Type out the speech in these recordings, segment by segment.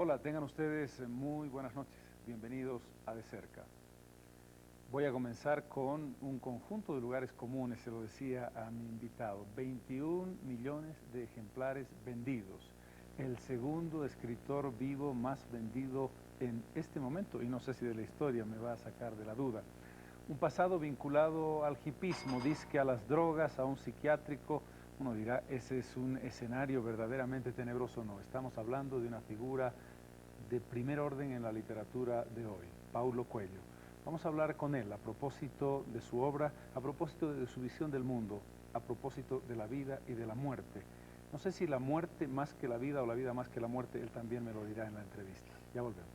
Hola, tengan ustedes muy buenas noches. Bienvenidos a De Cerca. Voy a comenzar con un conjunto de lugares comunes, se lo decía a mi invitado. 21 millones de ejemplares vendidos. El segundo escritor vivo más vendido en este momento, y no sé si de la historia me va a sacar de la duda. Un pasado vinculado al hipismo, disque a las drogas, a un psiquiátrico. Uno dirá, ese es un escenario verdaderamente tenebroso. No, estamos hablando de una figura de primer orden en la literatura de hoy, Paulo Coelho. Vamos a hablar con él a propósito de su obra, a propósito de su visión del mundo, a propósito de la vida y de la muerte. No sé si la muerte más que la vida o la vida más que la muerte, él también me lo dirá en la entrevista. Ya volvemos.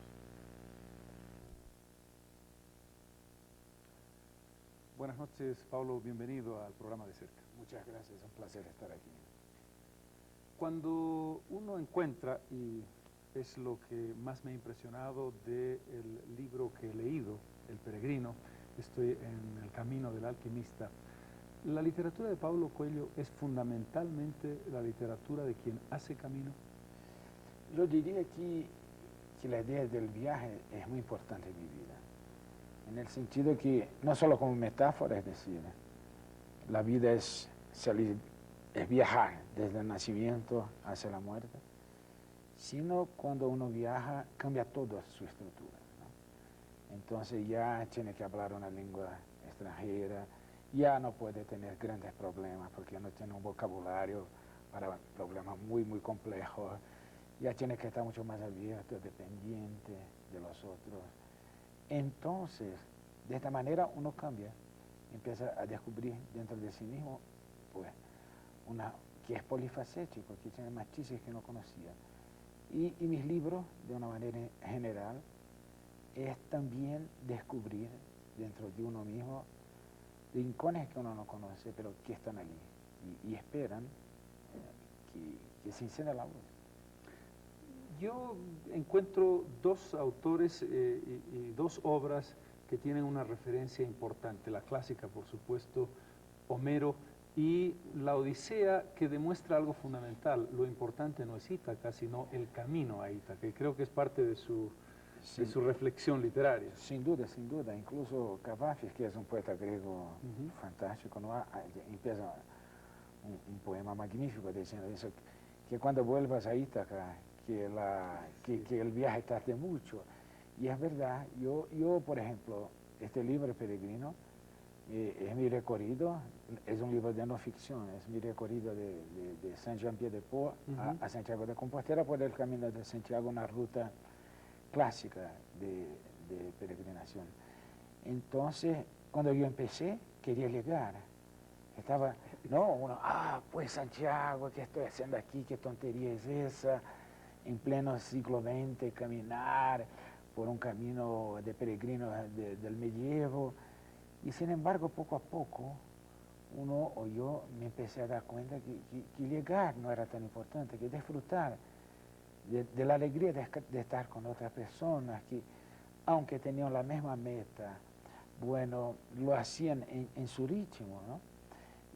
Buenas noches, Paulo, bienvenido al programa De Cerca. Muchas gracias, es un placer estar aquí. Cuando uno encuentra, y es lo que más me ha impresionado del libro que he leído, El Peregrino, estoy en el camino del alquimista, la literatura de Paulo Coelho es fundamentalmente la literatura de quien hace camino. Yo diría que la idea del viaje es muy importante en mi vida, en el sentido que, no solo como metáfora, es decir, la vida es salir, es viajar desde el nacimiento hacia la muerte, sino cuando uno viaja cambia toda su estructura, ¿no? Entonces ya tiene que hablar una lengua extranjera, ya no puede tener grandes problemas porque no tiene un vocabulario para problemas muy complejos, ya tiene que estar mucho más abierto, dependiente de los otros. Entonces, de esta manera uno cambia, empieza a descubrir dentro de sí mismo, pues, que es polifacético, que tiene matices que no conocía. Y mis libros, de una manera general, es también descubrir dentro de uno mismo rincones que uno no conoce, pero que están allí y esperan que se encienda la luz. Yo encuentro dos autores y dos obras que tienen una referencia importante. La clásica, por supuesto, Homero, y la Odisea, que demuestra algo fundamental. Lo importante no es Ítaca, sino el camino a Ítaca, que creo que es parte de su reflexión literaria. Sin duda. Incluso Cavafis, que es un poeta griego fantástico, ¿no? Empieza un poema magnífico diciendo eso, que cuando vuelvas a Ítaca, que el viaje tarde mucho. Y es verdad, yo por ejemplo, este libro Peregrino, es mi recorrido, es un libro de no ficción, es mi recorrido de Saint-Jean-Pied-de-Port a Santiago de Compostela por el camino de Santiago, una ruta clásica de peregrinación. Entonces, cuando yo empecé, quería llegar. Estaba, pues Santiago, ¿qué estoy haciendo aquí? ¿Qué tontería es esa? En pleno siglo XX, caminar por un camino de peregrinos del medievo. Y sin embargo, poco a poco, yo me empecé a dar cuenta que llegar no era tan importante, que disfrutar de la alegría de estar con otras personas, que aunque tenían la misma meta, bueno, lo hacían en su ritmo, ¿no?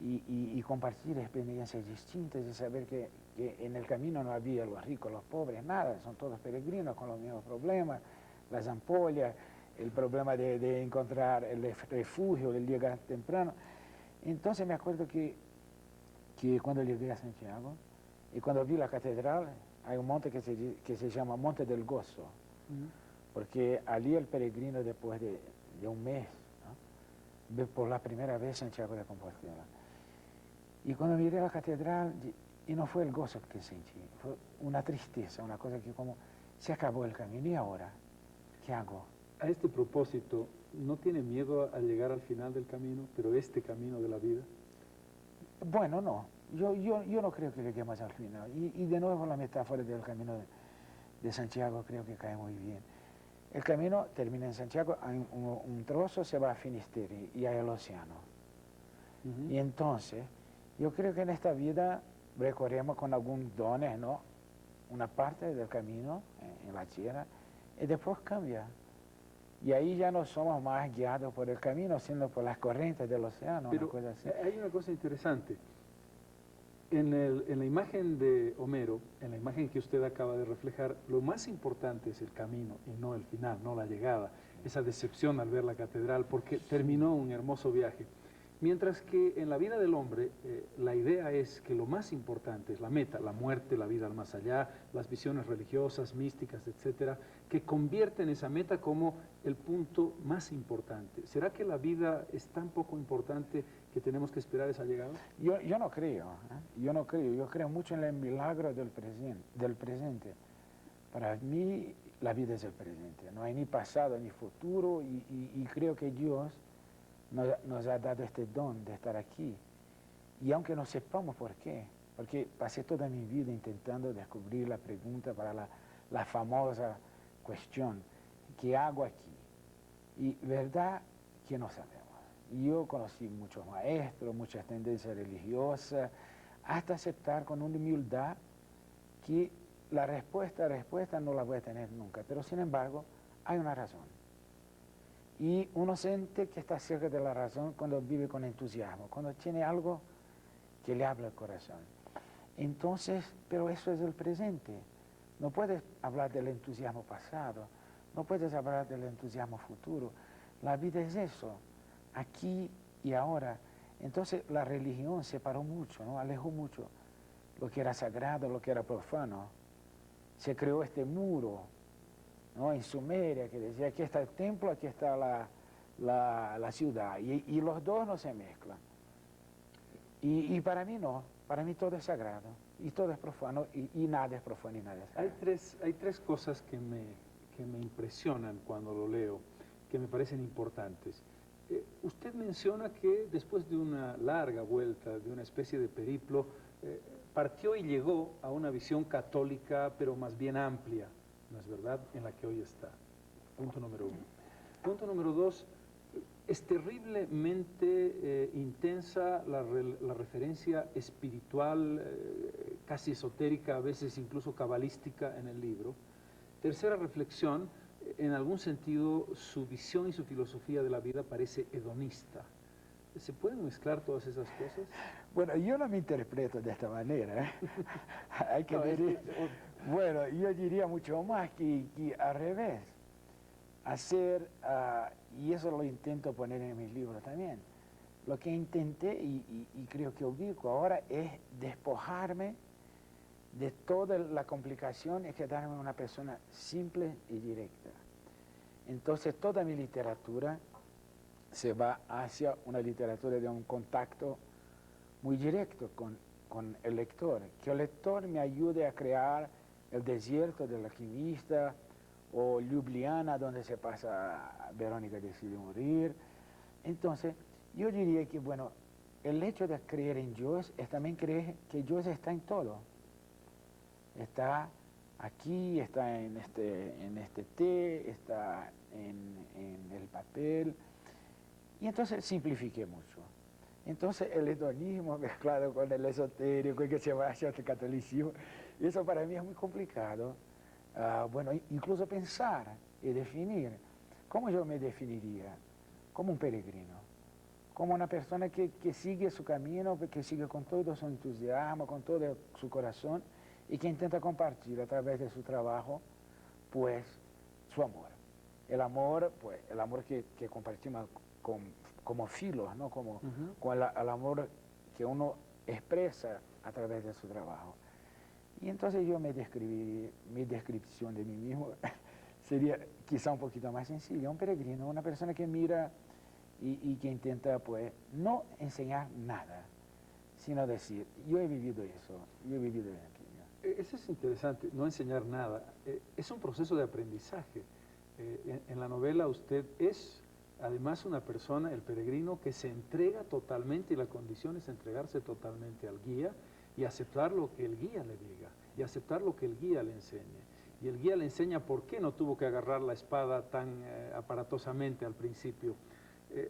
Y compartir experiencias distintas y saber que en el camino no había los ricos, los pobres, nada, son todos peregrinos con los mismos problemas, las ampollas, el problema de encontrar el refugio, el llegar temprano. Entonces me acuerdo que cuando llegué a Santiago y cuando vi la catedral, hay un monte que se llama Monte del Gozo, porque allí el peregrino después de un mes, ¿no?, ve por la primera vez Santiago de Compostela. Y cuando miré la catedral, y no fue el gozo que sentí, fue una tristeza, una cosa que como se acabó el camino, ¿y ahora qué hago? A este propósito, ¿no tiene miedo a llegar al final del camino, pero este camino de la vida? Bueno, no. Yo no creo que lleguemos al final. Y de nuevo la metáfora del camino de Santiago creo que cae muy bien. El camino termina en Santiago, hay un trozo se va a Finisterre y hay el océano. Y entonces, yo creo que en esta vida recorremos con algún dones, ¿no?, una parte del camino en la tierra, y después cambia. Y ahí ya no somos más guiados por el camino, sino por las corrientes del océano. Pero una cosa así. hay una cosa interesante. En la imagen de Homero, en la imagen que usted acaba de reflejar, lo más importante es el camino y no el final, no la llegada, esa decepción al ver la catedral, porque terminó un hermoso viaje. Mientras que en la vida del hombre, la idea es que lo más importante es la meta, la muerte, la vida al más allá, las visiones religiosas, místicas, etcétera, que convierten esa meta como el punto más importante. ¿Será que la vida es tan poco importante que tenemos que esperar esa llegada? Yo no creo, yo no creo, yo creo mucho en el milagro del presente. Para mí la vida es el presente, no hay ni pasado ni futuro y creo que Dios nos ha dado este don de estar aquí. Y aunque no sepamos por qué, porque pasé toda mi vida intentando descubrir la pregunta para la famosa cuestión, ¿qué hago aquí? Y verdad que no sabemos. Yo conocí muchos maestros, muchas tendencias religiosas, hasta aceptar con una humildad que la respuesta no la voy a tener nunca, pero sin embargo hay una razón. Y uno siente que está cerca de la razón cuando vive con entusiasmo, cuando tiene algo que le habla al corazón. Entonces, pero eso es el presente. No puedes hablar del entusiasmo pasado, no puedes hablar del entusiasmo futuro. La vida es eso, aquí y ahora. Entonces la religión separó mucho, ¿no? Alejó mucho lo que era sagrado, lo que era profano. Se creó este muro, ¿no? En Sumeria, que decía, aquí está el templo, aquí está la ciudad, y los dos no se mezclan. Y para mí no, para mí todo es sagrado, y todo es profano, y nada es profano y nada es sagrado. Hay tres cosas que me impresionan cuando lo leo, que me parecen importantes. Usted menciona que después de una larga vuelta, de una especie de periplo, partió y llegó a una visión católica, pero más bien amplia, ¿no es verdad?, en la que hoy está. Punto número uno. Punto número dos, es terriblemente intensa la referencia espiritual, casi esotérica, a veces incluso cabalística en el libro. Tercera reflexión, en algún sentido su visión y su filosofía de la vida parece hedonista. ¿Se pueden mezclar todas esas cosas? Bueno, yo no me interpreto de esta manera. Hay que No, ver. Bueno, yo diría mucho más que al revés. Hacer, y eso lo intento poner en mis libros también, lo que intenté y creo que ubico ahora es despojarme de toda la complicación y quedarme una persona simple y directa. Entonces toda mi literatura se va hacia una literatura de un contacto muy directo con el lector, que el lector me ayude a crear el desierto del alquimista o Ljubljana, donde se pasa Verónica decide morir. Entonces, yo diría que, bueno, el hecho de creer en Dios es también creer que Dios está en todo. Está aquí, está en este té, está en el papel. Y entonces simplifiqué mucho. Entonces el hedonismo mezclado con el esotérico y que se va hacia el catolicismo, eso para mí es muy complicado. Bueno, incluso pensar y definir. ¿Cómo yo me definiría? Como un peregrino, como una persona que sigue su camino, que sigue con todo su entusiasmo, con todo su corazón y que intenta compartir a través de su trabajo, pues, su amor. El amor, pues, el amor que compartimos como filos, ¿no? Como, con el amor que uno expresa a través de su trabajo. Y entonces yo mi descripción de mí mismo sería quizá un poquito más sencilla, un peregrino, una persona que mira y que intenta, pues, no enseñar nada, sino decir, yo he vivido eso, yo he vivido aquello. Eso es interesante, no enseñar nada. Es un proceso de aprendizaje. En la novela usted es, además, una persona, el peregrino, que se entrega totalmente, y la condición es entregarse totalmente al guía y aceptar lo que el guía le diga, y aceptar lo que el guía le enseñe. Y el guía le enseña por qué no tuvo que agarrar la espada tan aparatosamente al principio.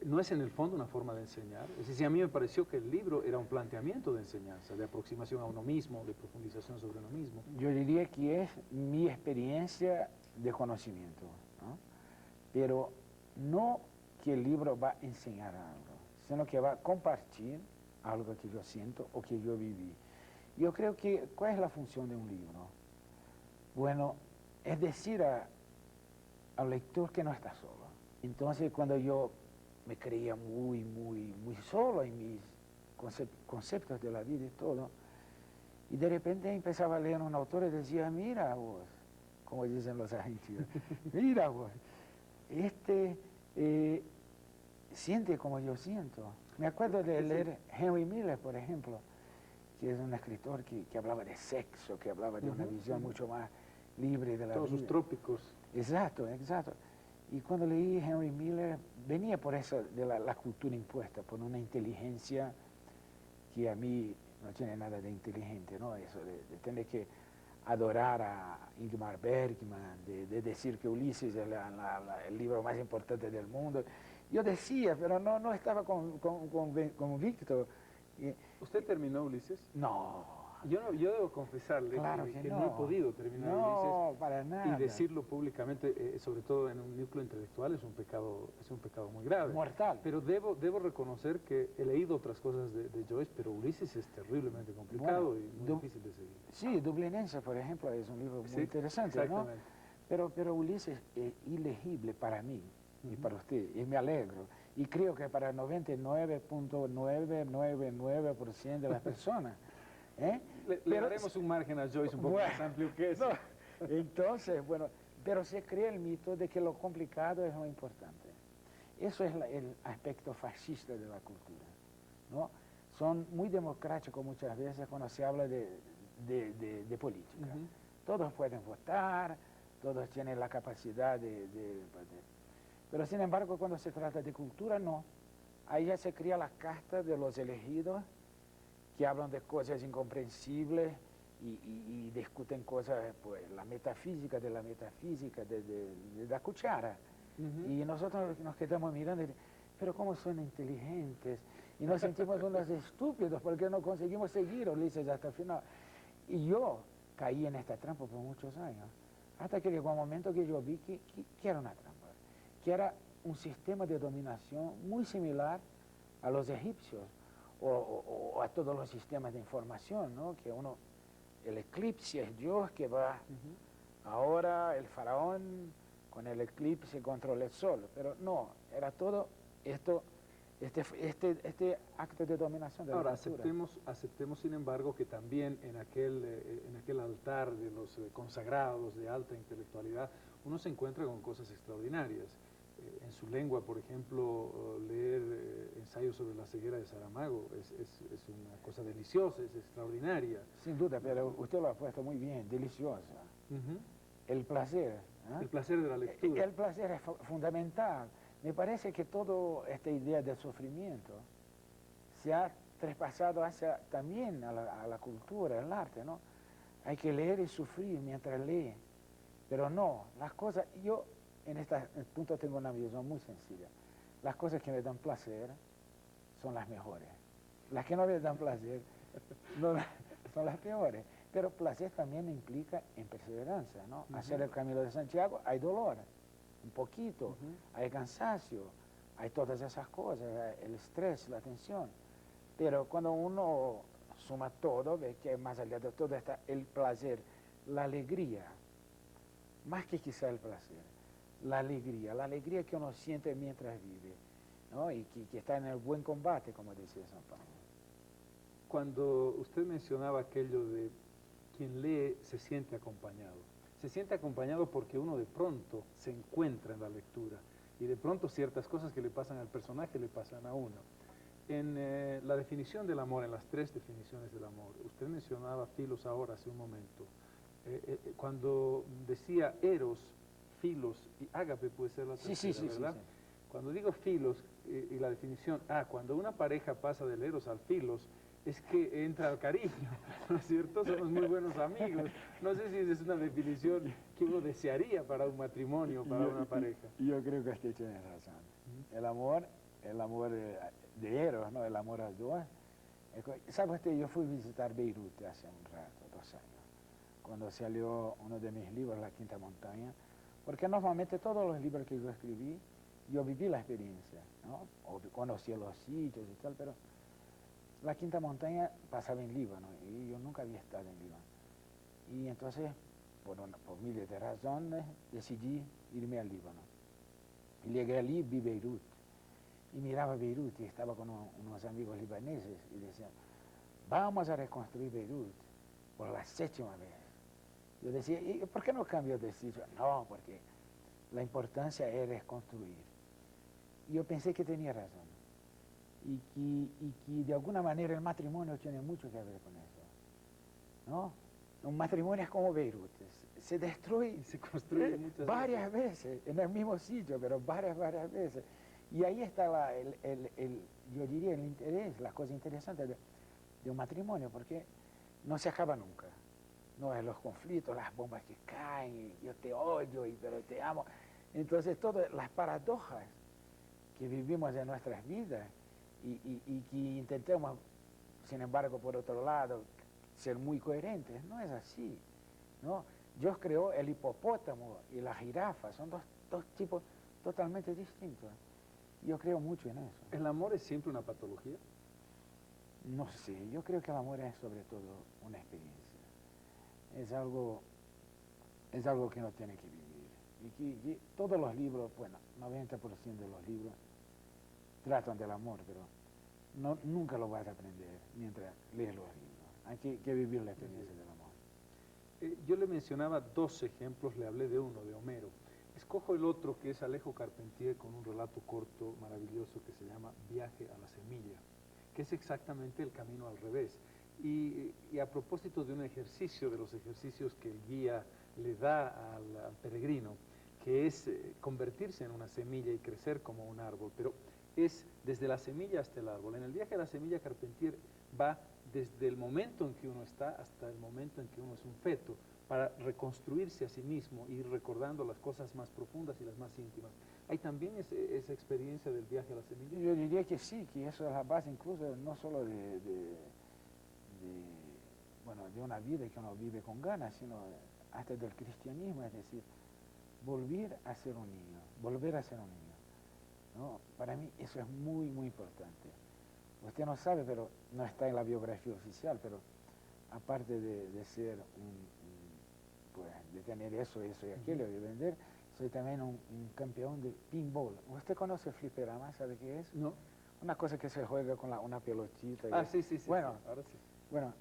¿No es en el fondo una forma de enseñar? Es decir, a mí me pareció que el libro era un planteamiento de enseñanza, de aproximación a uno mismo, de profundización sobre uno mismo. Yo diría que es mi experiencia de conocimiento, ¿no? Pero no que el libro va a enseñar algo, sino que va a compartir algo que yo siento o que yo viví. Yo creo que, ¿cuál es la función de un libro? Bueno, es decir al lector que no está solo. Entonces, cuando yo me creía muy solo en mis conceptos de la vida y todo, y de repente empezaba a leer un autor y decía, mira vos, como dicen los argentinos, mira vos, siente como yo siento. Me acuerdo de leer Henry Miller, por ejemplo, que es un escritor que hablaba de sexo, que hablaba de una visión mucho más libre de la Todos vida. sus trópicos. Exacto. Y cuando leí Henry Miller, venía por eso de la cultura impuesta, por una inteligencia que a mí no tiene nada de inteligente, ¿no? Eso de tener que adorar a Ingmar Bergman, de decir que Ulises es el libro más importante del mundo. Yo decía, pero no estaba convicto. ¿Usted terminó Ulises? No. Yo debo confesarle Claro que no he podido terminar Ulises. No, para nada. Y decirlo públicamente, sobre todo en un núcleo intelectual, es un pecado muy grave. Mortal. Pero debo reconocer que he leído otras cosas de Joyce, pero Ulises es terriblemente complicado y muy difícil de seguir. Sí, Dublinense, por ejemplo, es un libro muy interesante, ¿no? Pero Ulises es ilegible para mí y para usted, y me alegro. Y creo que para el 99.999% de las personas. Le daremos un margen a Joyce un poco más amplio que eso. No, entonces, bueno, pero se cree el mito de que lo complicado es lo importante. Eso es el aspecto fascista de la cultura, ¿no? Son muy democráticos muchas veces cuando se habla de política. Todos pueden votar, todos tienen la capacidad pero sin embargo cuando se trata de cultura, no. Ahí ya se crea la casta de los elegidos que hablan de cosas incomprensibles y discuten cosas, pues, la metafísica de la metafísica, de la cuchara. Y nosotros nos quedamos mirando y pero cómo son inteligentes, y nos sentimos unos estúpidos porque no conseguimos seguir Ulises hasta el final. Y yo caí en esta trampa por muchos años, hasta que llegó un momento que yo vi que era una trampa, que era un sistema de dominación muy similar a los egipcios, o a todos los sistemas de información, ¿no? Que el eclipse es Dios que va, ahora el faraón con el eclipse controla el sol, pero no, era todo esto, este acto de dominación de la cultura. Ahora, aceptemos sin embargo que también en aquel altar de los consagrados de alta intelectualidad, uno se encuentra con cosas extraordinarias. En su lengua, por ejemplo, leer ensayos sobre la ceguera de Saramago es una cosa deliciosa, es extraordinaria. Sin duda, pero usted lo ha puesto muy bien, deliciosa. El placer. ¿Eh? El placer de la lectura. El placer es fundamental. Me parece que toda esta idea del sufrimiento se ha traspasado también a la cultura, al arte, ¿no? Hay que leer y sufrir mientras lee, pero no, las cosas, yo en este punto tengo una visión muy sencilla. Las cosas que me dan placer son las mejores. Las que no me dan placer son las peores. Pero placer también implica en perseverancia, ¿no? Hacer el Camino de Santiago hay dolor, un poquito, hay cansancio, hay todas esas cosas, el estrés, la tensión. Pero cuando uno suma todo, ve que más allá de todo está el placer, la alegría, más que quizá el placer. La alegría que uno siente mientras vive, ¿no? Y que está en el buen combate, como decía San Pablo. Cuando usted mencionaba aquello de quien lee se siente acompañado porque uno de pronto se encuentra en la lectura y de pronto ciertas cosas que le pasan al personaje le pasan a uno. En la definición del amor, en las 3 definiciones del amor, usted mencionaba Filos ahora hace un momento, cuando decía Eros, Filos y Ágape puede ser la tercera, ¿verdad? Sí. Cuando digo Filos y la definición, cuando una pareja pasa del Eros al Filos, es que entra al cariño, ¿no es cierto? Somos muy buenos amigos. No sé si es una definición que uno desearía para un matrimonio, para una pareja. Yo creo que usted tiene razón. El amor de Eros, ¿no? El amor al Dios. ¿Sabe usted? Yo fui a visitar Beirut hace un rato, 2 años, cuando salió uno de mis libros, La Quinta Montaña, porque normalmente todos los libros que yo escribí, yo viví la experiencia, ¿no? O conocí los sitios y tal, pero la quinta montaña pasaba en Líbano y yo nunca había estado en Líbano. Y entonces, por miles de razones, decidí irme al Líbano. Y llegué allí, vi Beirut. Y miraba Beirut y estaba con unos amigos libaneses y decían, vamos a reconstruir Beirut por la 7ª vez. Yo decía, ¿y por qué no cambio de sitio? No, porque la importancia es reconstruir. Y yo pensé que tenía razón. Y que de alguna manera el matrimonio tiene mucho que ver con eso, ¿no? Un matrimonio es como Beirut, se destruye Y se construye muchas varias veces, en el mismo sitio, pero varias veces. Y ahí está yo diría, el interés, la cosa interesante de un matrimonio, porque no se acaba nunca. No es los conflictos, las bombas que caen, y yo te odio, pero te amo. Entonces, todas las paradojas que vivimos en nuestras vidas y que intentamos, sin embargo, por otro lado, ser muy coherentes. No es así, ¿no? Dios creó el hipopótamo y la jirafa, son dos tipos totalmente distintos. Yo creo mucho en eso. ¿El amor es siempre una patología? No sé, yo creo que el amor es sobre todo una experiencia. Es algo que uno tiene que vivir. Y todos los libros, bueno, 90% de los libros tratan del amor, pero nunca lo vas a aprender mientras lees los libros. Hay que vivir la experiencia del amor. Yo le mencionaba 2 ejemplos, le hablé de uno, de Homero. Escojo el otro, que es Alejo Carpentier, con un relato corto, maravilloso, que se llama Viaje a la semilla, que es exactamente el camino al revés. Y a propósito de un ejercicio, de los ejercicios que el guía le da al peregrino, que es convertirse en una semilla y crecer como un árbol, pero es desde la semilla hasta el árbol. En el viaje a la semilla, Carpentier va desde el momento en que uno está hasta el momento en que uno es un feto, para reconstruirse a sí mismo, ir recordando las cosas más profundas y las más íntimas. ¿Hay también esa experiencia del viaje a la semilla? Yo diría que sí, que eso es la base incluso no solo de una vida que uno vive con ganas, sino hasta del cristianismo, es decir, volver a ser un niño, volver a ser un niño, ¿no? Para mí eso es muy, muy importante. Usted no sabe, pero no está en la biografía oficial, pero aparte de ser pues, de tener eso y aquello, de vender, soy también un campeón de pinball. ¿Usted conoce el fliperama? ¿Sabe qué es? No. Una cosa que se juega con una pelotita. Sí. Bueno, sí, ahora sí. Bueno,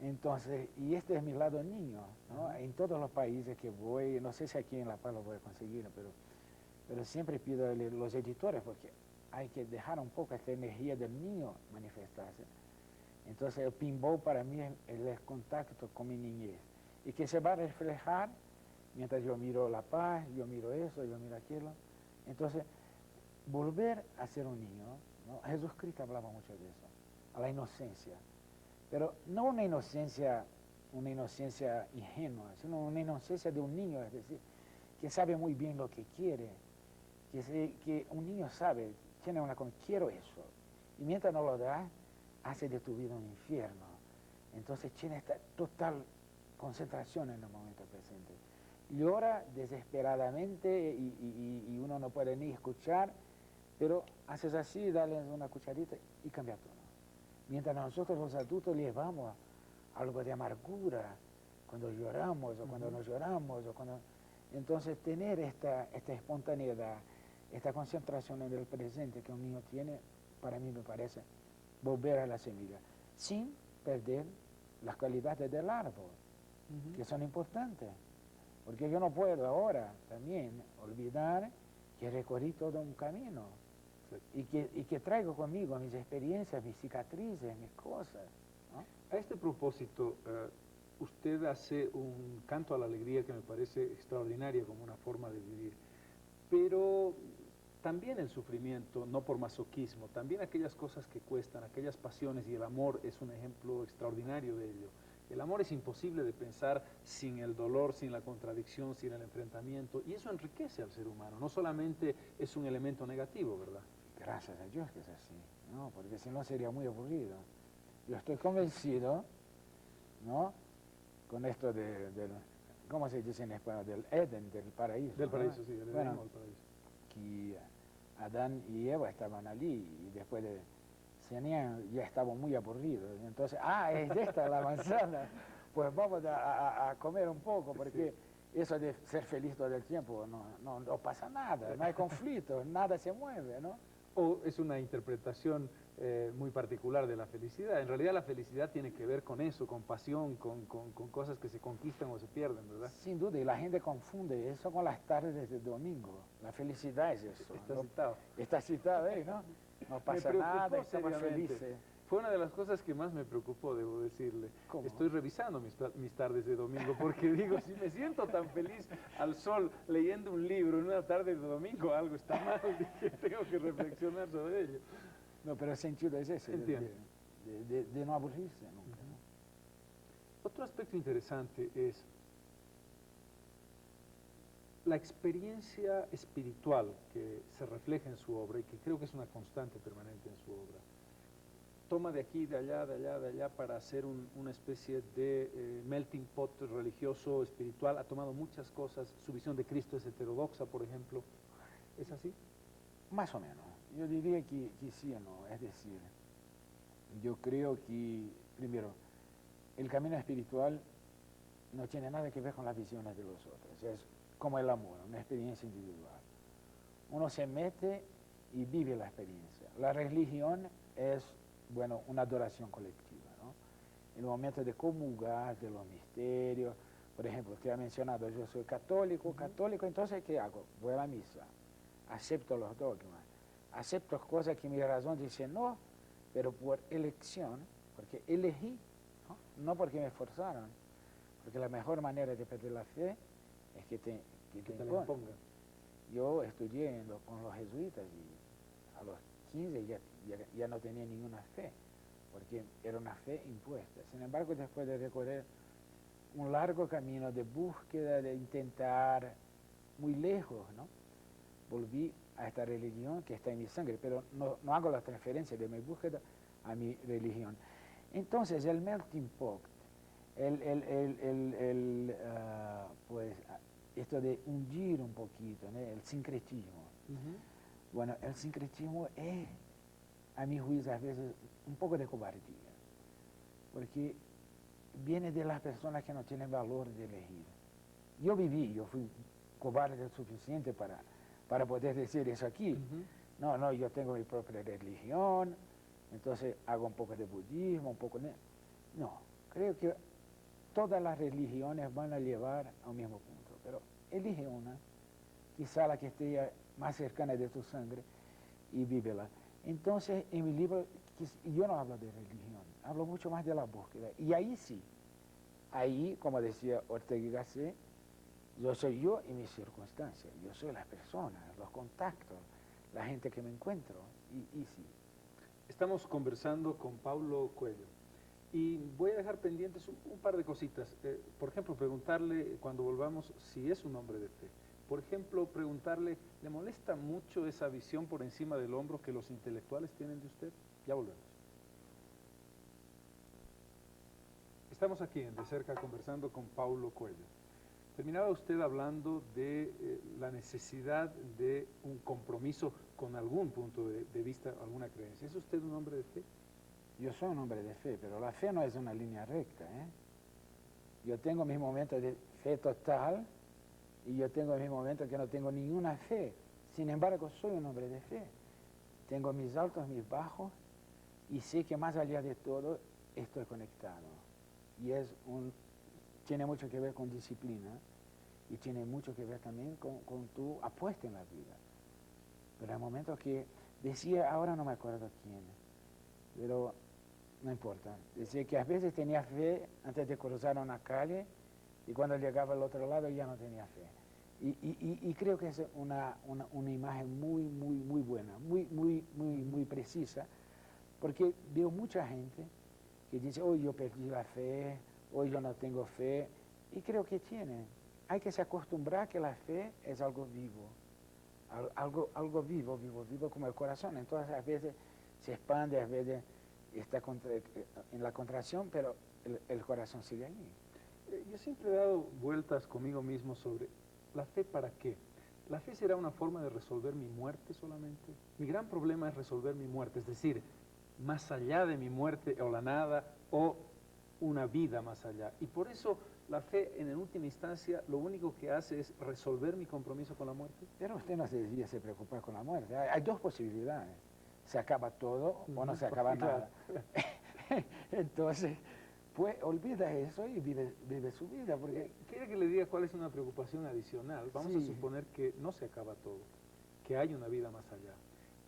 entonces, y este es mi lado niño, ¿no? En todos los países que voy, no sé si aquí en La Paz lo voy a conseguir, pero siempre pido a los editores, porque hay que dejar un poco esta energía del niño manifestarse. Entonces, el pinball para mí es el contacto con mi niñez, y que se va a reflejar mientras yo miro La Paz, yo miro eso, yo miro aquello. Entonces, volver a ser un niño, ¿no? Jesús Cristo hablaba mucho de eso, a la inocencia. Pero no una inocencia ingenua, sino una inocencia de un niño, es decir, que sabe muy bien lo que quiere, que un niño sabe, tiene quiero eso, y mientras no lo da, hace de tu vida un infierno. Entonces tiene esta total concentración en el momento presente. Llora desesperadamente y uno no puede ni escuchar, pero haces así, dale una cucharita y cambia todo. Mientras nosotros los adultos llevamos algo de amargura cuando lloramos o cuando no lloramos. Entonces tener esta espontaneidad, esta concentración en el presente que un niño tiene, para mí me parece volver a la semilla, sin perder las cualidades del árbol, que son importantes. Porque yo no puedo ahora también olvidar que recorrí todo un camino. Y que traigo conmigo mis experiencias, mis cicatrices, mis cosas, ¿no? A este propósito, usted hace un canto a la alegría que me parece extraordinaria como una forma de vivir, pero también el sufrimiento, no por masoquismo, también aquellas cosas que cuestan, aquellas pasiones, y el amor es un ejemplo extraordinario de ello. El amor es imposible de pensar sin el dolor, sin la contradicción, sin el enfrentamiento, y eso enriquece al ser humano, no solamente es un elemento negativo, ¿verdad? Gracias a Dios que es así, ¿no? Porque si no sería muy aburrido. Yo estoy convencido, ¿no? Con esto del, ¿cómo se dice en español? Del Edén, del paraíso. Del paraíso, ¿no? sí, del bueno, Edén o el paraíso. Que Adán y Eva estaban allí y después de ya estaba muy aburrido. Entonces, es esta la manzana, pues vamos a comer un poco, porque eso de ser feliz todo el tiempo no pasa nada, no hay conflicto, nada se mueve, ¿no? O es una interpretación muy particular de la felicidad. En realidad la felicidad tiene que ver con eso, con pasión, con cosas que se conquistan o se pierden, ¿verdad? Sin duda, y la gente confunde eso con las tardes de domingo. La felicidad es eso. Está citado. Está citado ahí, ¿no? No pasa nada, estamos felices. Fue una de las cosas que más me preocupó, debo decirle. ¿Cómo? Estoy revisando mis tardes de domingo porque digo, si me siento tan feliz al sol leyendo un libro en una tarde de domingo, algo está mal, dije, tengo que reflexionar sobre ello. No, pero el sentido es ese, de no aburrirse nunca, ¿no? Otro aspecto interesante es la experiencia espiritual que se refleja en su obra y que creo que es una constante permanente en su obra. Toma de aquí, de allá, de allá, de allá para hacer una especie de melting pot religioso, espiritual. Ha tomado muchas cosas. Su visión de Cristo es heterodoxa, por ejemplo. ¿Es así? Más o menos. Yo diría que sí o no. Es decir, yo creo que, primero, el camino espiritual no tiene nada que ver con las visiones de los otros. Es como el amor, una experiencia individual. Uno se mete y vive la experiencia. La religión es, bueno, una adoración colectiva, ¿no? El momento de comulgar de los misterios. Por ejemplo, te ha mencionado, yo soy católico, entonces ¿qué hago? Voy a la misa, acepto los dogmas, acepto cosas que mi razón dice no, pero por elección, porque elegí, no porque me forzaron, porque la mejor manera de perder la fe es que te impongan. Yo estudié con los jesuitas y a los 15 ya no tenía ninguna fe, porque era una fe impuesta. Sin embargo, después de recorrer un largo camino de búsqueda, de intentar muy lejos, ¿no? Volví a esta religión que está en mi sangre, pero no hago la transferencia de mi búsqueda a mi religión. Entonces, el melting pot, pues, esto de hundir un poquito, ¿no? El sincretismo. Bueno, el sincretismo es, a mi juicio, a veces un poco de cobardía, porque viene de las personas que no tienen valor de elegir. Yo fui cobarde suficiente para poder decir eso aquí. No, yo tengo mi propia religión, entonces hago un poco de budismo, un poco de... No, creo que todas las religiones van a llevar a un mismo punto, pero elige una, quizá la que esté más cercana de tu sangre, y vívela. Entonces, en mi libro, yo no hablo de religión, hablo mucho más de la búsqueda. Y ahí sí, ahí, como decía Ortega y Gasset, yo soy yo y mis circunstancias, yo soy las personas, los contactos, la gente que me encuentro, y sí. Estamos conversando con Paulo Coelho y voy a dejar pendientes un par de cositas. Por ejemplo, preguntarle cuando volvamos si es un hombre de fe. Por ejemplo, preguntarle, ¿le molesta mucho esa visión por encima del hombro que los intelectuales tienen de usted? Ya volvemos. Estamos aquí en De Cerca conversando con Paulo Coelho. Terminaba usted hablando de la necesidad de un compromiso con algún punto de vista, alguna creencia. ¿Es usted un hombre de fe? Yo soy un hombre de fe, pero la fe no es una línea recta, ¿eh? Yo tengo mis momentos de fe total y yo tengo mis momentos que no tengo ninguna fe. Sin embargo, soy un hombre de fe. Tengo mis altos, mis bajos, y sé que más allá de todo estoy conectado. Y tiene mucho que ver con disciplina y tiene mucho que ver también con tu apuesta en la vida. Pero hay momentos que decía, ahora no me acuerdo quién, pero no importa. Decía que a veces tenía fe antes de cruzar una calle y cuando llegaba al otro lado ya no tenía fe. Y creo que es una imagen muy buena, muy precisa, porque veo mucha gente que dice, hoy yo perdí la fe, hoy yo no tengo fe, y creo que tiene. Hay que se acostumbrar que la fe es algo vivo, algo vivo como el corazón. Entonces a veces se expande, a veces está en la contracción, pero el corazón sigue allí. Yo siempre he dado vueltas conmigo mismo sobre la fe para qué. ¿La fe será una forma de resolver mi muerte solamente? Mi gran problema es resolver mi muerte, es decir, más allá de mi muerte o la nada, o una vida más allá. Y por eso la fe, en última instancia, lo único que hace es resolver mi compromiso con la muerte. Pero usted no se debería se preocupar con la muerte. Hay dos posibilidades. Se acaba todo o no se acaba nada. Entonces, pues olvida eso y vive su vida. Porque... ¿Quiere que le diga cuál es una preocupación adicional? Vamos a suponer que no se acaba todo, que hay una vida más allá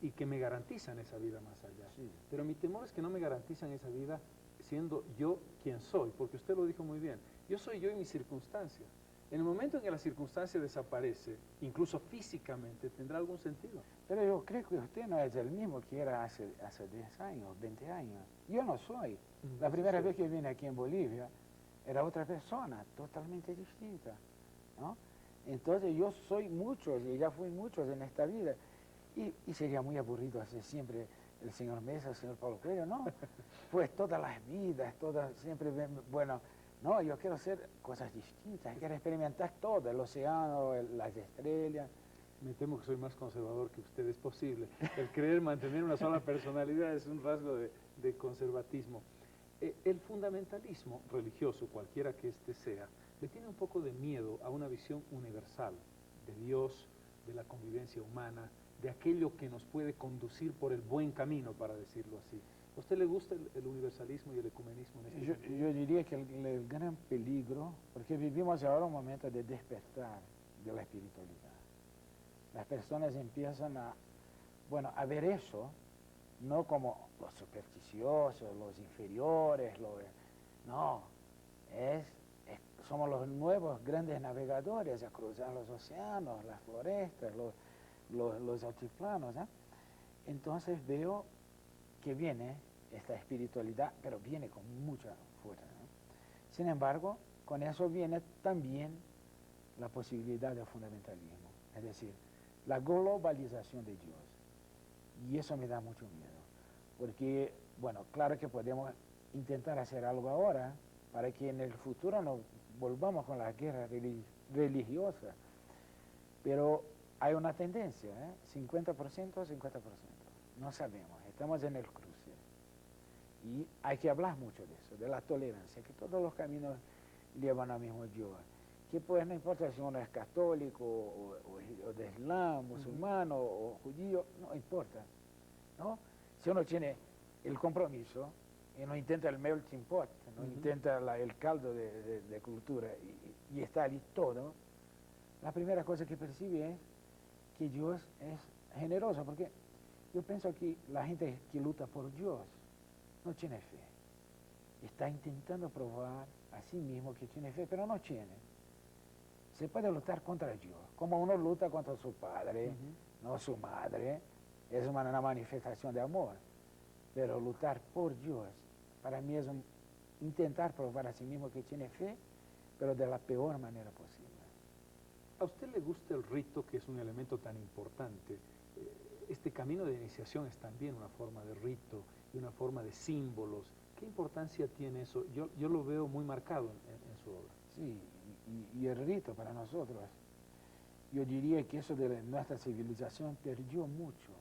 y que me garantizan esa vida más allá. Sí. Pero mi temor es que no me garantizan esa vida siendo yo quien soy, porque usted lo dijo muy bien. Yo soy yo y mis circunstancias. En el momento en que la circunstancia desaparece, incluso físicamente, ¿tendrá algún sentido? Pero yo creo que usted no es el mismo que era hace 10 años, 20 años. Yo no soy. La primera vez que vine aquí en Bolivia era otra persona, totalmente distinta, ¿no? Entonces yo soy muchos, y ya fui muchos en esta vida. Y sería muy aburrido hacer siempre el señor Mesa, el señor Paulo Coelho, ¿no? Pues todas las vidas, todas, siempre, bueno, no, yo quiero hacer cosas distintas, quiero experimentar todo, el océano, las estrellas. Me temo que soy más conservador que usted, es posible. El querer mantener una sola personalidad es un rasgo de conservatismo. El fundamentalismo religioso, cualquiera que éste sea, le tiene un poco de miedo a una visión universal de Dios, de la convivencia humana, de aquello que nos puede conducir por el buen camino, para decirlo así. ¿A usted le gusta el universalismo y el ecumenismo en este sentido? Yo diría que el gran peligro, porque vivimos ahora un momento de despertar de la espiritualidad. Las personas empiezan a ver eso, no como los supersticiosos, los inferiores, no, somos los nuevos grandes navegadores a cruzar los océanos, las florestas, los altiplanos, ¿eh? Entonces veo que viene esta espiritualidad, pero viene con mucha fuerza, ¿no? Sin embargo, con eso viene también la posibilidad del fundamentalismo, es decir, la globalización de Dios. Y eso me da mucho miedo, porque, bueno, claro que podemos intentar hacer algo ahora para que en el futuro no volvamos con la guerra religiosa, pero hay una tendencia, 50%, 50%. No sabemos, estamos en el cruce. Y hay que hablar mucho de eso, de la tolerancia, que todos los caminos llevan al mismo Dios. Que pues no importa si uno es católico o de Islam, musulmán o judío, no importa, ¿no? Si uno tiene el compromiso y no intenta el melting pot, no intenta el caldo de cultura y está allí todo, la primera cosa que percibe es que Dios es generoso, porque yo pienso que la gente que lucha por Dios no tiene fe. Está intentando probar a sí mismo que tiene fe, pero no tiene. Se puede luchar contra Dios, como uno lucha contra su padre, no su madre, es una manifestación de amor. Pero luchar por Dios, para mí es intentar probar a sí mismo que tiene fe, pero de la peor manera posible. ¿A usted le gusta el rito, que es un elemento tan importante? Este camino de iniciación es también una forma de rito y una forma de símbolos. ¿Qué importancia tiene eso? Yo lo veo muy marcado en su obra. Sí, y el rito para nosotros, yo diría que eso de nuestra civilización perdió mucho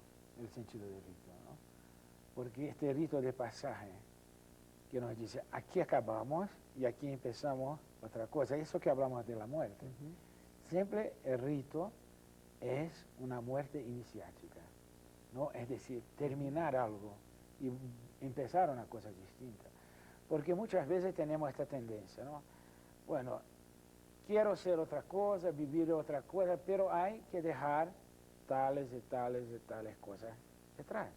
el sentido del rito, ¿no? Porque este rito de pasaje que nos dice, aquí acabamos y aquí empezamos otra cosa, eso que hablamos de la muerte. Siempre el rito es una muerte iniciática, ¿no? Es decir, terminar algo y empezar una cosa distinta. Porque muchas veces tenemos esta tendencia, ¿no? Bueno, quiero ser otra cosa, vivir otra cosa, pero hay que dejar tales y tales y tales cosas detrás.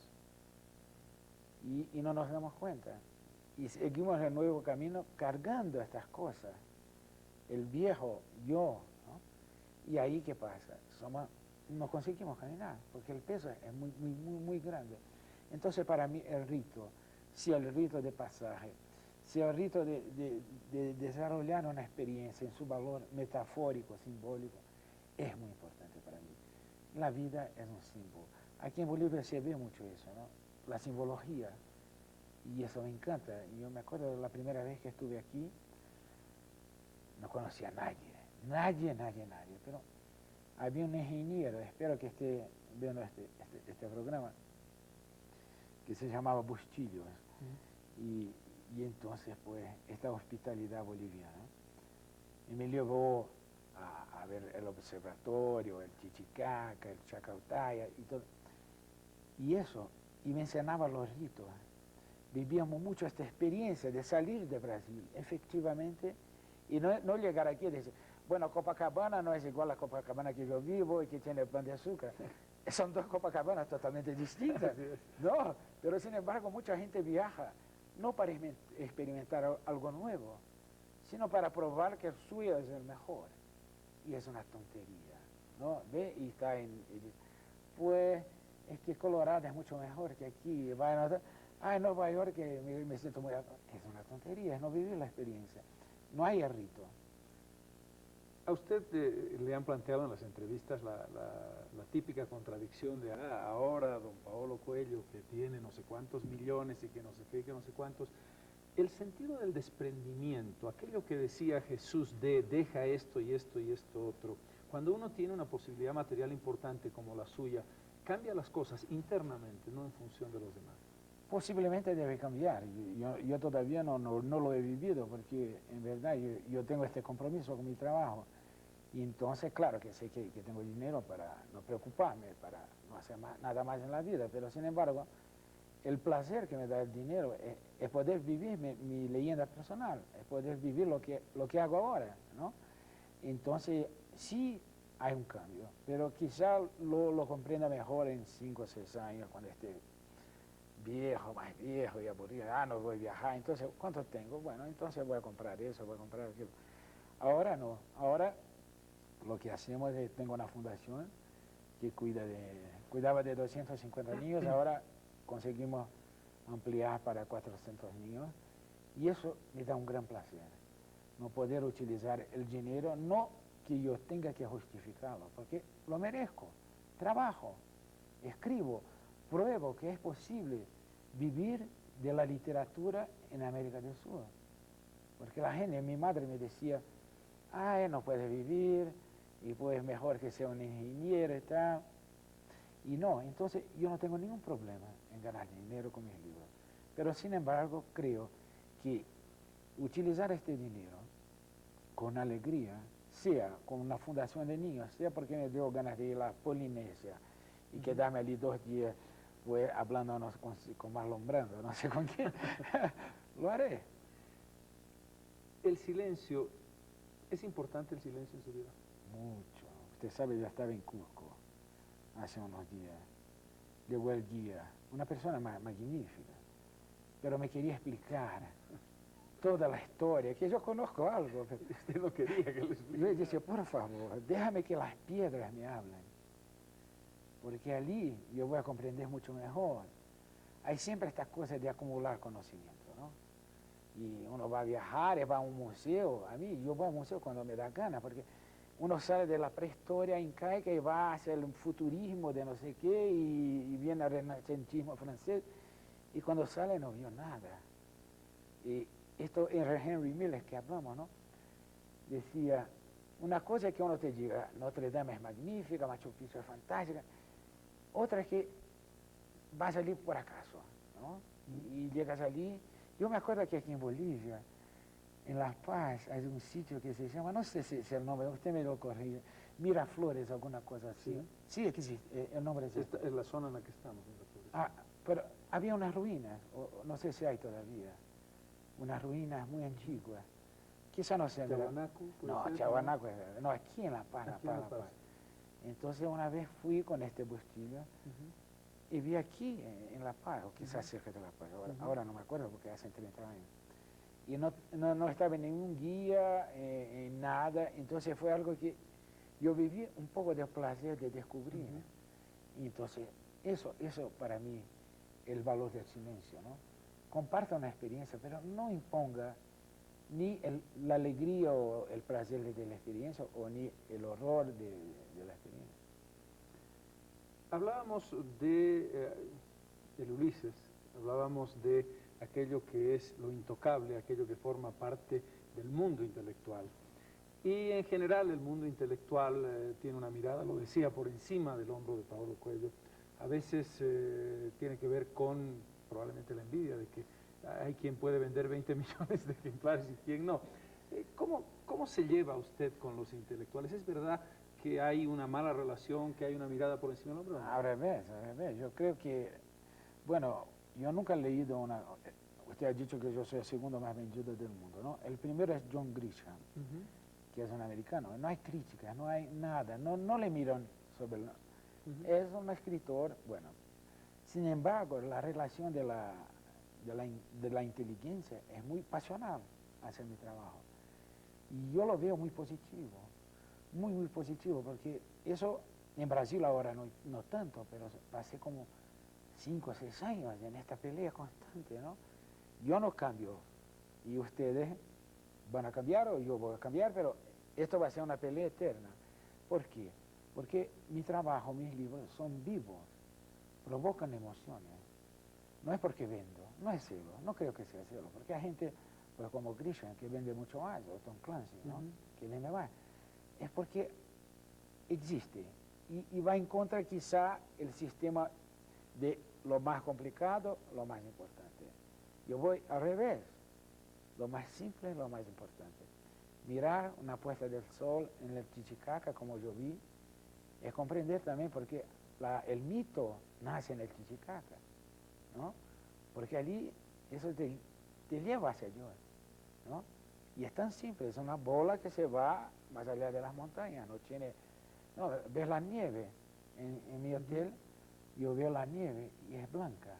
Y no nos damos cuenta. Y seguimos el nuevo camino cargando estas cosas. El viejo yo, ¿no? Y ahí, ¿qué pasa? No conseguimos caminar, porque el peso es muy grande. Entonces, para mí, el rito, si el rito de pasaje, si el rito de desarrollar una experiencia en su valor metafórico, simbólico, es muy importante para mí. La vida es un símbolo. Aquí en Bolivia se ve mucho eso, ¿no? La simbología, y eso me encanta. Yo me acuerdo de la primera vez que estuve aquí, no conocía a nadie, pero había un ingeniero, espero que esté viendo este programa, que se llamaba Bustillos. Y entonces, pues, esta hospitalidad boliviana. Y me llevó a ver el observatorio, el Chichicaca, el Chacautaya y todo. Y eso, y me enseñaba los ritos. Vivíamos mucho esta experiencia de salir de Brasil, efectivamente, y no llegar aquí y decir, bueno, Copacabana no es igual a Copacabana que yo vivo y que tiene pan de azúcar. Son dos Copacabanas totalmente distintas, ¿no? Pero sin embargo, mucha gente viaja, no para experimentar algo nuevo, sino para probar que el suyo es el mejor. Y es una tontería, ¿no? ¿Ve? Y está pues, es que Colorado es mucho mejor que aquí. En Nueva York me siento muy... Es una tontería, es no vivir la experiencia. No hay el rito. A usted le han planteado en las entrevistas la típica contradicción de ahora don Paolo Coelho, que tiene no sé cuántos millones y que no sé qué, que no sé cuántos. El sentido del desprendimiento, aquello que decía Jesús de deja esto y esto y esto otro, cuando uno tiene una posibilidad material importante como la suya, cambia las cosas internamente, no en función de los demás. Posiblemente debe cambiar. Yo todavía no lo he vivido porque en verdad yo tengo este compromiso con mi trabajo. Y entonces, claro que sé que tengo dinero para no preocuparme, para no hacer nada más en la vida, pero sin embargo, el placer que me da el dinero es poder vivir mi leyenda personal, es poder vivir lo que hago ahora, ¿no? Entonces, sí hay un cambio, pero quizá lo comprenda mejor en 5 o 6 años, cuando esté viejo, más viejo y aburrido. No voy a viajar, entonces, ¿cuánto tengo? Bueno, entonces voy a comprar eso, voy a comprar aquello. Ahora no, ahora lo que hacemos es, tengo una fundación que cuidaba de 250 niños, ahora conseguimos ampliar para 400 niños, y eso me da un gran placer, no poder utilizar el dinero, no que yo tenga que justificarlo, porque lo merezco, trabajo, escribo, pruebo que es posible vivir de la literatura en América del Sur, porque la gente, mi madre me decía, no puedes vivir, y pues mejor que sea un ingeniero y tal. Y no, entonces yo no tengo ningún problema en ganar dinero con mis libros. Pero sin embargo creo que utilizar este dinero con alegría, sea con una fundación de niños, sea porque me dio ganas de ir a la Polinesia y quedarme allí 2 días pues, hablando con Marlon Brando, no sé con quién, lo haré. El silencio, ¿es importante el silencio en su vida? Mucho. Usted sabe, yo estaba en Cusco hace unos días. Llegó el guía, una persona magnífica, pero me quería explicar toda la historia, que yo conozco algo. Usted no quería que le explique. Yo decía, por favor, déjame que las piedras me hablen, porque allí yo voy a comprender mucho mejor. Hay siempre estas cosas de acumular conocimiento, ¿no? Y uno va a viajar, va a un museo. A mí, yo voy a un museo cuando me da gana, porque uno sale de la prehistoria incaica y va hacia el futurismo de no sé qué y viene al renacentismo francés y cuando sale no vio nada. Y esto en Henry Miller que hablamos, ¿no? Decía, una cosa es que uno te diga, Notre Dame es magnífica, Machu Picchu es fantástica, otra es que vas allí por acaso, ¿no? Y llegas allí, yo me acuerdo que aquí en Bolivia, en La Paz hay un sitio que se llama, no sé si el nombre, usted me lo corrige, Miraflores, alguna cosa así. Sí, es que sí, el nombre es Esta es la zona en la que estamos. Pero había unas ruinas, no sé si hay todavía, unas ruinas muy antiguas. Quizá no sé. ¿Chavanaco? No, Chavanaco, no, aquí en La Paz, La Paz. Entonces una vez fui con este Bustillo y vi aquí en La Paz, o quizás cerca de La Paz, ahora no me acuerdo porque hace 30 años. Y no estaba en ningún guía, en nada, entonces fue algo que yo viví un poco de placer de descubrir. Y entonces eso para mí, el valor del silencio, ¿no? Comparta una experiencia, pero no imponga ni la alegría o el placer de la experiencia o ni el horror de la experiencia. Hablábamos de el Ulises, hablábamos de aquello que es lo intocable, aquello que forma parte del mundo intelectual. Y en general el mundo intelectual tiene una mirada, lo decía, por encima del hombro de Paolo Coelho. A veces tiene que ver con probablemente la envidia de que hay quien puede vender 20 millones de ejemplares y quien no. ¿Cómo se lleva usted con los intelectuales? ¿Es verdad que hay una mala relación, que hay una mirada por encima del hombro? ¿O no? Al revés, al revés. Yo creo que, bueno, yo nunca he leído una... Usted ha dicho que yo soy el segundo más vendido del mundo, ¿no? El primero es John Grisham, que es un americano. No hay críticas, no hay nada, no le miran sobre el... Es un escritor, bueno. Sin embargo, la relación de la inteligencia es muy pasional hacia mi trabajo. Y yo lo veo muy positivo, muy positivo, porque eso en Brasil ahora no tanto, pero pasé como 5 o 6 años en esta pelea constante, ¿no? Yo no cambio, y ustedes van a cambiar o yo voy a cambiar, pero esto va a ser una pelea eterna. ¿Por qué? Porque mi trabajo, mis libros son vivos, provocan emociones. No es porque vendo, no es celo, no creo que sea celo, porque hay gente pues, como Grisham que vende mucho más, o Tom Clancy, ¿no? Que vende más. Es porque existe y va en contra quizá el sistema de lo más complicado, lo más importante. Yo voy al revés, lo más simple, lo más importante. Mirar una puesta del sol en el Titicaca como yo vi, es comprender también porque el mito nace en el Titicaca, ¿no? Porque allí eso te lleva hacia Dios, ¿no? Y es tan simple, es una bola que se va más allá de las montañas, no, ves la nieve, en mi hotel yo veo la nieve y es blanca.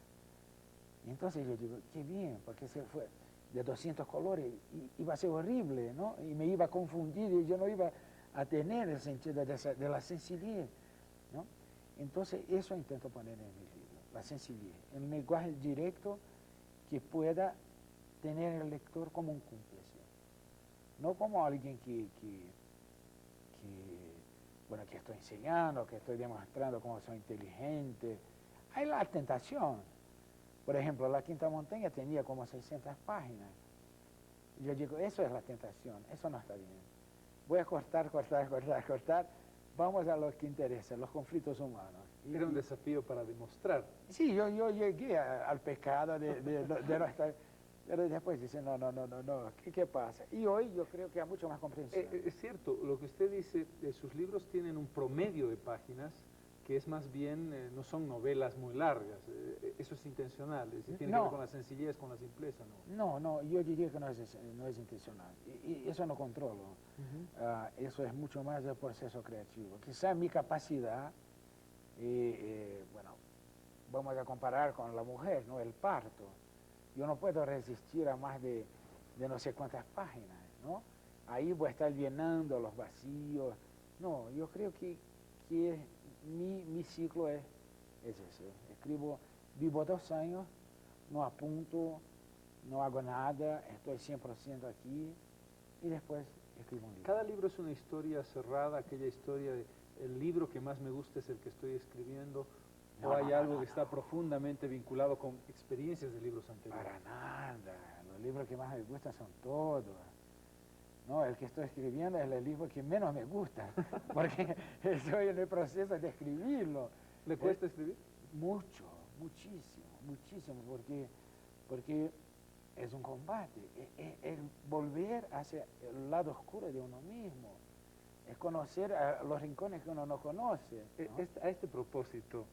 Y entonces yo digo, qué bien, porque se fue de 200 colores, y iba a ser horrible, ¿no? Y me iba a confundir y yo no iba a tener el sentido de la sencillez, ¿no? Entonces eso intento poner en mi libro, la sencillez, el lenguaje directo que pueda tener el lector como un cómplice, no como alguien que estoy enseñando, que estoy demostrando cómo soy inteligente. Hay la tentación. Por ejemplo, La Quinta Montaña tenía como 600 páginas. Yo digo, eso es la tentación, eso no está bien. Voy a cortar. Vamos a lo que interesa, los conflictos humanos. Era un desafío para demostrar. Sí, yo llegué al pecado de no estar... Pero después dice, no, ¿qué pasa? Y hoy yo creo que hay mucho más comprensión. Es cierto, lo que usted dice, sus libros tienen un promedio de páginas que es más bien, no son novelas muy largas, eso es intencional, es decir, tiene que ver con la sencillez, con la simpleza, ¿no? No, yo diría que no es intencional, y eso no controlo, eso es mucho más del proceso creativo. Quizá mi capacidad, bueno, vamos a comparar con la mujer, ¿no? El parto. Yo no puedo resistir a más de no sé cuántas páginas, ¿no? Ahí voy a estar llenando los vacíos. No, yo creo que mi ciclo es ese. Vivo 2 años, no apunto, no hago nada, estoy 100% aquí y después escribo un libro. Cada libro es una historia cerrada, aquella historia de el libro que más me gusta es el que estoy escribiendo. ¿O hay algo que está profundamente vinculado con experiencias de libros anteriores? Para nada. Los libros que más me gustan son todos. No, el que estoy escribiendo es el libro que menos me gusta, porque estoy en el proceso de escribirlo. ¿Le cuesta escribir? Mucho, muchísimo, porque es un combate. Es volver hacia el lado oscuro de uno mismo. Es conocer a los rincones que uno no conoce, ¿no? A este propósito,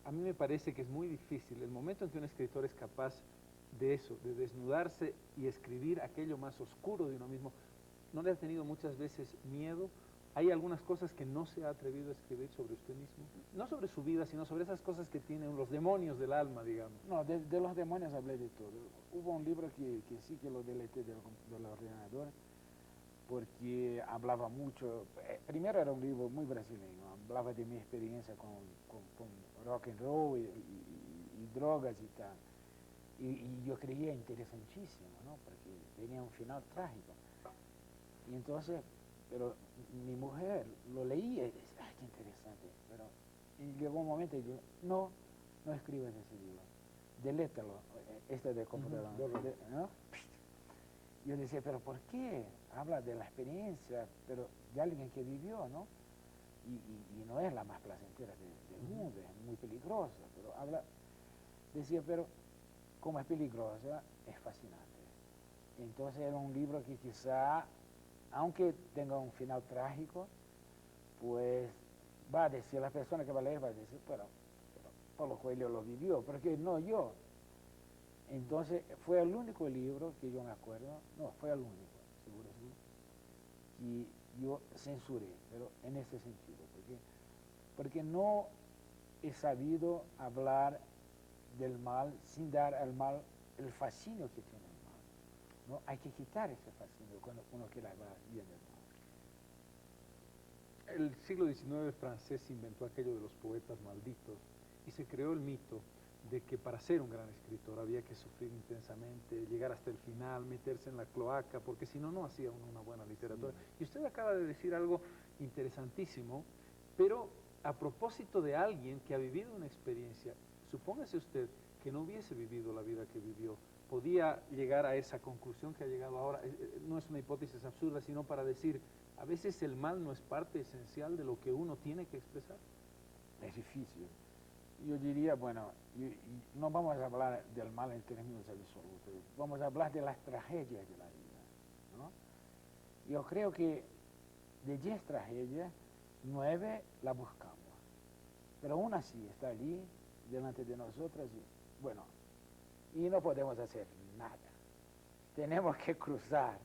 a mí me parece que es muy difícil el momento en que un escritor es capaz de eso, de desnudarse y escribir aquello más oscuro de uno mismo. ¿No le ha tenido muchas veces miedo? ¿Hay algunas cosas que no se ha atrevido a escribir sobre usted mismo? No sobre su vida, sino sobre esas cosas que tienen los demonios del alma, digamos. No, de los demonios hablé de todo. Hubo un libro que sí que lo deleté del ordenador, porque hablaba mucho, primero era un libro muy brasileño, hablaba de mi experiencia con rock and roll y drogas y tal. Y yo creía interesantísimo, ¿no? Porque tenía un final trágico. Y entonces, pero mi mujer lo leía y decía, ay, qué interesante. Pero y llegó un momento y yo, no escribas ese libro, delétalo, este de computadora, ¿no? Yo decía, pero ¿por qué? Habla de la experiencia, pero de alguien que vivió, ¿no? Y no es la más placentera del mundo, es muy peligrosa, pero habla... decía, pero como es peligrosa, es fascinante. Entonces era un libro que quizá, aunque tenga un final trágico, pues va a decir, la persona que va a leer va a decir, pero Paulo Coelho lo vivió, porque no yo. Entonces fue el único libro que yo me acuerdo, no, fue el único, seguro sí, que yo censuré, pero en ese sentido, porque no he sabido hablar del mal sin dar al mal el fascinio que tiene el mal. ¿No? Hay que quitar ese fascinio cuando uno quiere hablar bien del mal. El siglo XIX francés inventó aquello de los poetas malditos y se creó el mito de que para ser un gran escritor había que sufrir intensamente, llegar hasta el final, meterse en la cloaca, porque si no, no hacía uno una buena literatura. Sí. Y usted acaba de decir algo interesantísimo, pero a propósito de alguien que ha vivido una experiencia, supóngase usted que no hubiese vivido la vida que vivió, podía llegar a esa conclusión que ha llegado ahora. No es una hipótesis absurda, sino para decir, a veces el mal no es parte esencial de lo que uno tiene que expresar. Es difícil. Yo diría, bueno, no vamos a hablar del mal en términos absolutos, vamos a hablar de las tragedias de la vida, ¿no? Yo creo que de 10 tragedias, 9 la buscamos, pero una sí está allí, delante de nosotras, y bueno, y no podemos hacer nada. Tenemos que cruzar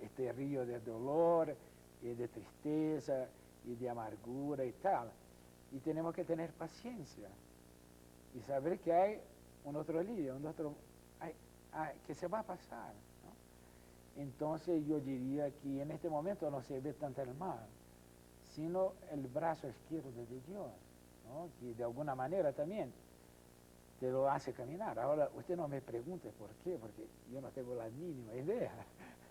este río de dolor y de tristeza y de amargura y tal. Y tenemos que tener paciencia y saber que hay un otro día, que se va a pasar, ¿no? Entonces yo diría que en este momento no se ve tanto el mal, sino el brazo izquierdo de Dios, ¿no? Que de alguna manera también te lo hace caminar. Ahora, usted no me pregunte por qué, porque yo no tengo la mínima idea.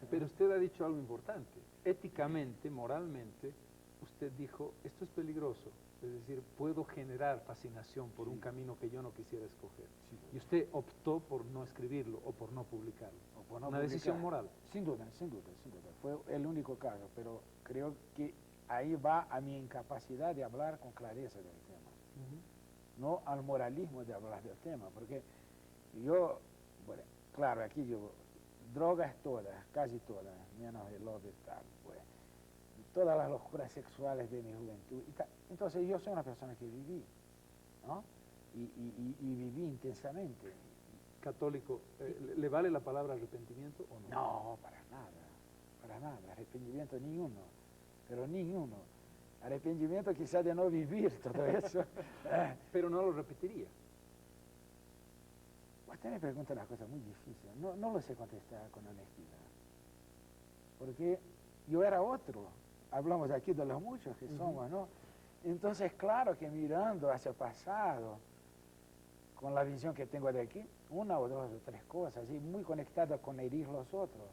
Pero usted ha dicho algo importante. Éticamente, moralmente, usted dijo, esto es peligroso. Es decir, puedo generar fascinación por un camino que yo no quisiera escoger. Sí. Y usted optó por no escribirlo o por no publicarlo. Una decisión moral. Sin duda, sin duda, sin duda. Fue el único caso, pero creo que ahí va a mi incapacidad de hablar con clareza del tema. No al moralismo de hablar del tema, porque yo, bueno, claro, aquí yo, drogas todas, casi todas, menos el love y tal, pues, todas las locuras sexuales de mi juventud. Entonces yo soy una persona que viví, ¿no? Y viví intensamente. Católico, ¿le vale la palabra arrepentimiento o no? No, para nada, arrepentimiento ninguno, pero ninguno. Arrepentimiento quizás de no vivir todo eso. Pero no lo repetiría. Usted me pregunta una cosa muy difícil, no lo sé contestar con honestidad, porque yo era otro. Hablamos aquí de los muchos que somos, ¿no? Entonces, claro que mirando hacia el pasado, con la visión que tengo de aquí, una o dos o tres cosas, y muy conectada con herir los otros.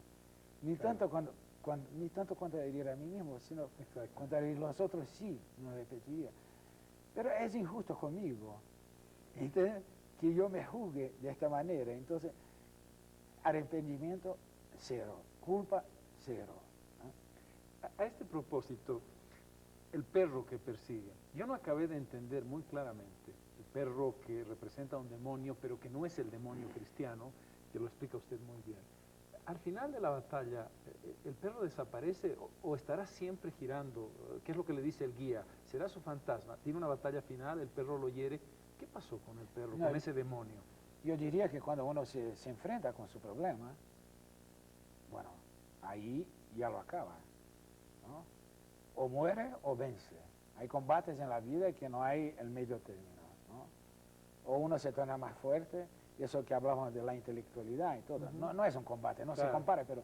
Ni tanto cuanto herir a mí mismo, sino cuanto herir los otros, sí, no repetiría. Pero es injusto conmigo, ¿entiendes? Que yo me juzgue de esta manera. Entonces, arrepentimiento, cero. Culpa, cero. A este propósito, el perro que persigue. Yo no acabé de entender muy claramente el perro que representa a un demonio, pero que no es el demonio cristiano, que lo explica usted muy bien. Al final de la batalla, ¿el perro desaparece o estará siempre girando? ¿Qué es lo que le dice el guía? ¿Será su fantasma? ¿Tiene una batalla final? ¿El perro lo hiere? ¿Qué pasó con el perro, con ese demonio? Yo diría que cuando uno se enfrenta con su problema, bueno, ahí ya lo acaba, ¿no? O muere o vence. Hay combates en la vida que no hay el medio término, ¿no? O uno se torna más fuerte, eso que hablamos de la intelectualidad y todo. No es un combate, no se compara, pero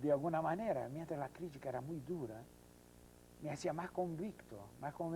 de alguna manera, mientras la crítica era muy dura, me hacía más convicto, más convencido.